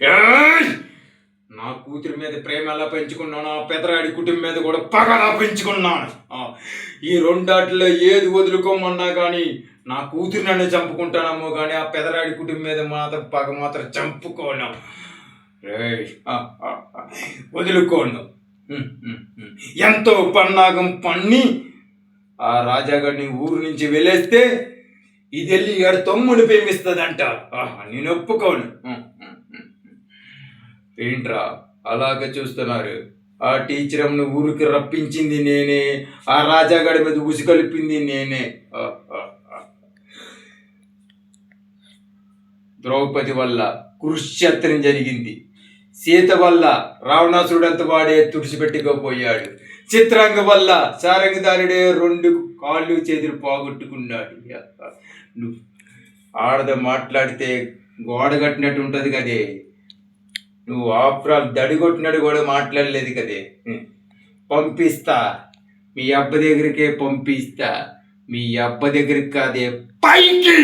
ఏయ్! నా కూతురి మీద ప్రేమ ఎలా పెంచుకున్నాను, ఆ పెదరాడి కుటుంబం మీద కూడా పగలా పెంచుకున్నాను. ఈ రెండాటిలో ఏది వదులుకోమన్నా కానీ నా కూతురు నన్ను చంపుకుంటానమ్మో కానీ ఆ పెదరాడి కుటుంబం మీద మాత్రం పగ మాత్రం చంపుకోను. వదులుకోను. ఎంతో పన్నాగం పన్ని ఆ రాజాగారిని ఊరు నుంచి వెళ్ళేస్తే ఇది వెళ్ళి ఏడు తమ్ముడు ప్రేమిస్తుందంట. నేను ఒప్పుకోను. ఏంట్రా అలాగే చూస్తున్నారు? ఆ టీచర్ అమ్మను ఊరికి రప్పించింది నేనే, ఆ రాజాగాడి మీద ఉసిగొలిపింది నేనే. ద్రౌపది వల్ల కురుక్షేత్రం జరిగింది, సీత వల్ల రావణాసురుడంత వాడే తుడిచిపెట్టుకోపోయాడు, చిత్రాంగ వల్ల సారంగదారుడే 2 కాళ్ళు చేతులు పోగొట్టుకున్నాడు. నువ్వు ఆడద మాట్లాడితే గోడ కట్టినట్టు ఉంటుంది కదే, నువ్వు ఆఫ్రాల్ దడిగొట్టినట్టు కూడా మాట్లాడలేదు కదే. పంపిస్తా, మీ అబ్బ దగ్గరికే పంపిస్తా, మీ అబ్బ దగ్గరికి కాదే పైకి.